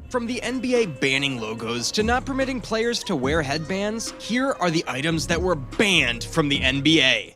From the NBA banning logos to not permitting players to wear headbands, here are the items that were banned from the NBA.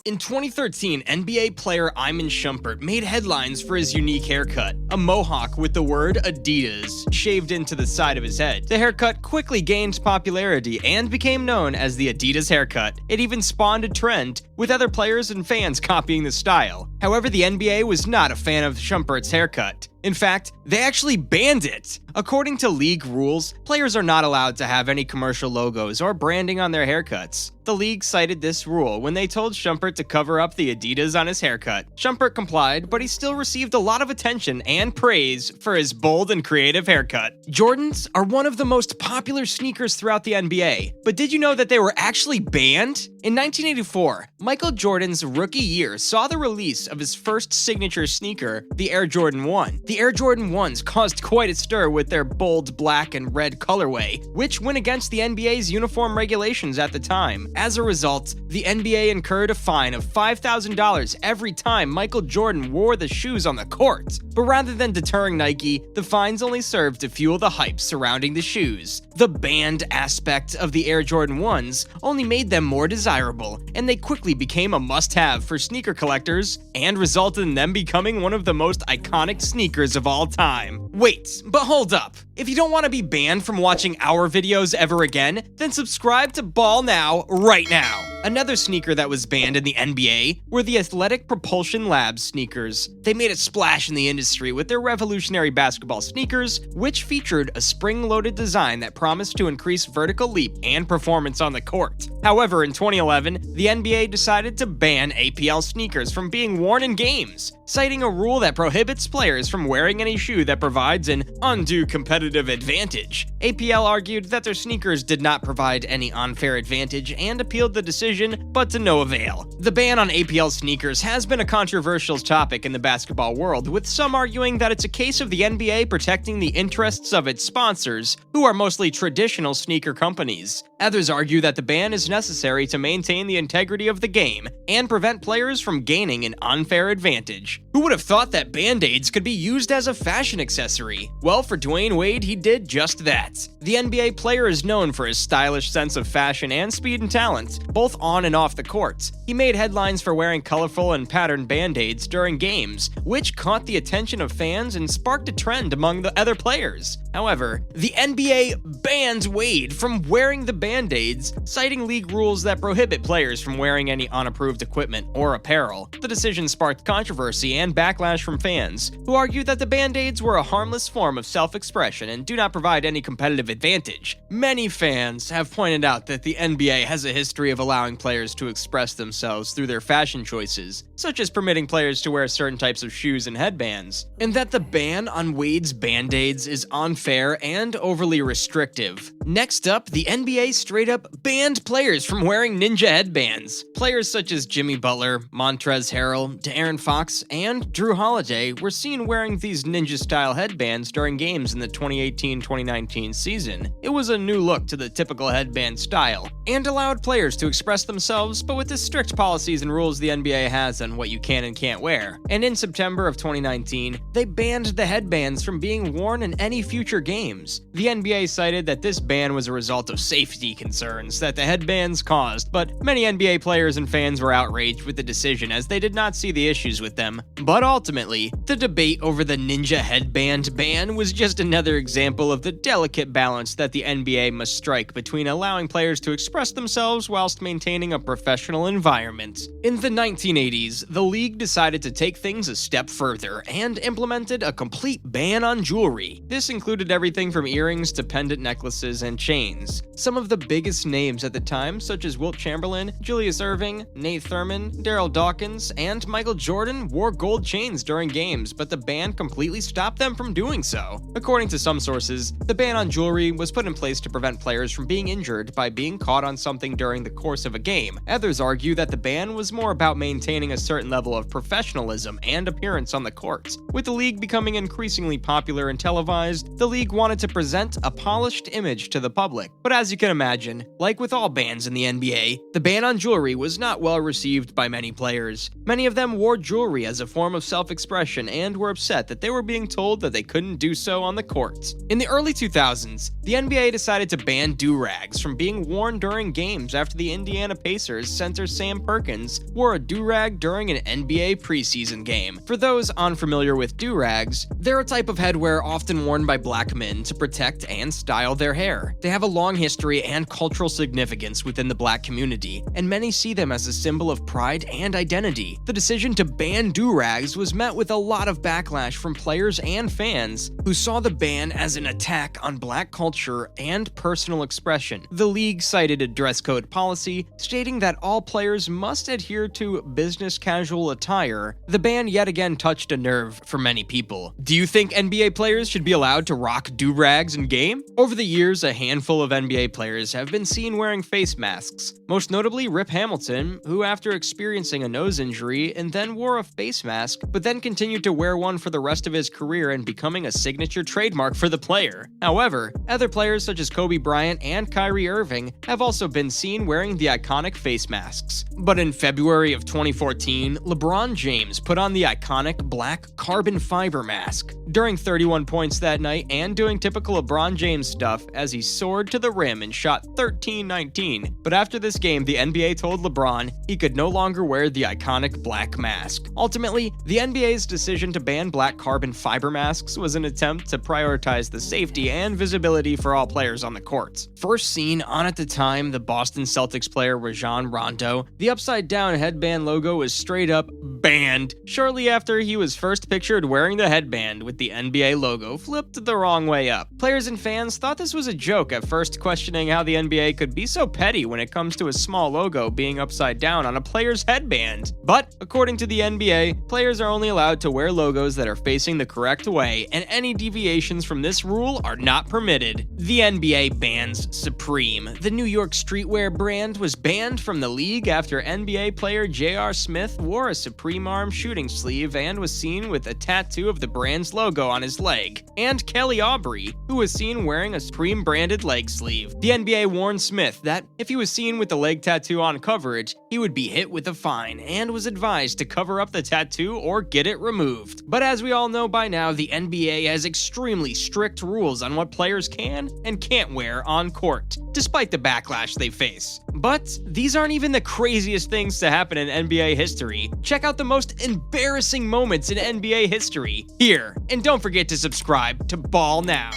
In 2013, NBA player Iman Shumpert made headlines for his unique haircut, a mohawk with the word Adidas shaved into the side of his head. The haircut quickly gained popularity and became known as the Adidas haircut. It even spawned a trend, with other players and fans copying the style. However, the NBA was not a fan of Shumpert's haircut. In fact, they actually banned it. According to league rules, players are not allowed to have any commercial logos or branding on their haircuts. The league cited this rule when they told Shumpert to cover up the Adidas on his haircut. Shumpert complied, but he still received a lot of attention and praise for his bold and creative haircut. Jordans are one of the most popular sneakers throughout the NBA, but did you know that they were actually banned? In 1984, Michael Jordan's rookie year saw the release of his first signature sneaker, the Air Jordan 1. The Air Jordan 1s caused quite a stir with their bold black and red colorway, which went against the NBA's uniform regulations at the time. As a result, the NBA incurred a fine of $5,000 every time Michael Jordan wore the shoes on the court. But rather than deterring Nike, the fines only served to fuel the hype surrounding the shoes. The banned aspect of the Air Jordan 1s only made them more desirable, and they quickly became a must-have for sneaker collectors and resulted in them becoming one of the most iconic sneakers of all time. Wait, but hold up. If you don't want to be banned from watching our videos ever again, then subscribe to Ball Now right now. Another sneaker that was banned in the NBA were the Athletic Propulsion Labs sneakers. They made a splash in the industry with their revolutionary basketball sneakers, which featured a spring-loaded design that promised to increase vertical leap and performance on the court. However, in 2011, the NBA decided to ban APL sneakers from being worn in games, citing a rule that prohibits players from wearing any shoe that provides an undue competitive advantage. APL argued that their sneakers did not provide any unfair advantage and appealed the decision, but to no avail. The ban on APL sneakers has been a controversial topic in the basketball world, with some arguing that it's a case of the NBA protecting the interests of its sponsors, who are mostly traditional sneaker companies. Others argue that the ban is necessary to maintain the integrity of the game and prevent players from gaining an unfair advantage. Who would have thought that Band-Aids could be used as a fashion accessory? Well, for Dwayne Wade, he did just that. The NBA player is known for his stylish sense of fashion and speed and talent, both on and off the court. He made headlines for wearing colorful and patterned Band-Aids during games, which caught the attention of fans and sparked a trend among the other players. However, the NBA bans Wade from wearing the Band-Aids, citing league rules that prohibit players from wearing any unapproved equipment or apparel. The decision sparked controversy and backlash from fans, who argued that the Band-Aids were a harmless form of self-expression and do not provide any competitive advantage. Many fans have pointed out that the NBA has a history of allowing players to express themselves through their fashion choices, such as permitting players to wear certain types of shoes and headbands, and that the ban on Wade's Band-Aids is unfair and overly restrictive. Next up, the NBA straight up banned players from wearing ninja headbands. Players such as Jimmy Butler, Montrezl Harrell, De'Aaron Fox, and Drew Holiday were seen wearing these ninja-style headbands during games in the 2018-2019 season. It was a new look to the typical headband style, and allowed players to express themselves, but with the strict policies and rules the NBA has on what you can and can't wear. And in September of 2019, they banned the headbands from being worn in any future games. The NBA cited that this ban was a result of safety concerns that the headbands caused, but many NBA players and fans were outraged with the decision as they did not see the issues with them. But ultimately, the debate over the ninja headband ban was just another example of the delicate balance that the NBA must strike between allowing players to express themselves whilst maintaining a professional environment. In the 1980s, the league decided to take things a step further and implemented a complete ban on jewelry. This included everything from earrings to pendant necklaces and chains. Some of the biggest names at the time, such as Wilt Chamberlain, Julius Erving, Nate Thurman, Daryl Dawkins, and Michael Jordan, wore gold chains during games, but the ban completely stopped them from doing so. According to some sources, the ban on jewelry was put in place to prevent players from being injured by being caught on something during the course of a game. Others argue that the ban was more about maintaining a certain level of professionalism and appearance on the court. With the league becoming increasingly popular and televised, the league wanted to present a polished image to the public. But as you can imagine, like with all bans in the NBA, the ban on jewelry was not well received by many players. Many of them wore jewelry as a form of self-expression and were upset that they were being told that they couldn't do so on the court. In the early 2000s, the NBA decided to ban do-rags from being worn during games after the Indiana Pacers center Sam Perkins wore a do-rag during an NBA preseason game. For those unfamiliar with do-rags, they're a type of headwear often worn by black men to protect and style their hair. They have a long history and cultural significance within the black community, and many see them as a symbol of pride and identity. The decision to ban do-rags was met with a lot of backlash from players and fans who saw the ban as an attack on black culture and personal expression. The league cited a dress code policy stating that all players must adhere to business casual attire. The ban yet again touched a nerve for many people. Do you think NBA players should be allowed to rock do-rags in game? Over the years, a handful of NBA players have been seen wearing face masks, most notably Rip Hamilton, who after experiencing a nose injury and then wore a face mask, but then continued to wear one for the rest of his career and becoming a signature trademark for the player. However, other players such as Kobe Bryant and Kyrie Irving have also been seen wearing the iconic face masks. But in February of 2014, LeBron James put on the iconic black carbon fiber mask during 31 points that night and doing typical LeBron James stuff as he soared to the rim and shot 13-19. But after this game, the NBA told LeBron he could no longer wear the iconic black mask. Ultimately, the NBA's decision to ban black carbon fiber masks was an attempt to prioritize the safety and visibility for all players on the court. First seen on at the time the Boston Celtics player Rajon Rondo, the upside-down headband logo was straight up banned shortly after he was first pictured wearing the headband with the NBA logo flipped the wrong way up. Players and fans thought this was a joke at first, questioning how the NBA could be so petty when it comes to a small logo being upside down on a player's headband. But according to the NBA, players are only allowed to wear logos that are facing the correct way, and any deviations from this rule are not permitted. The NBA bans Supreme. The New York streetwear brand was banned from the league after NBA player J.R. Smith wore a Supreme arm shooting sleeve and was seen with a tattoo of the brand's logo on his leg, and Kelly Oubre, who was seen wearing a Supreme branded leg sleeve. The NBA warned Smith that if he was seen with the leg tattoo on coverage, he would be hit with a fine and was advised to cover up the tattoo or get it removed. But as we all know by now, the NBA has extremely strict rules on what players can and can't wear on court, despite the backlash they face. But these aren't even the craziest things to happen in NBA history. Check out the most embarrassing moments in NBA history here, and don't forget to subscribe to Ball Now.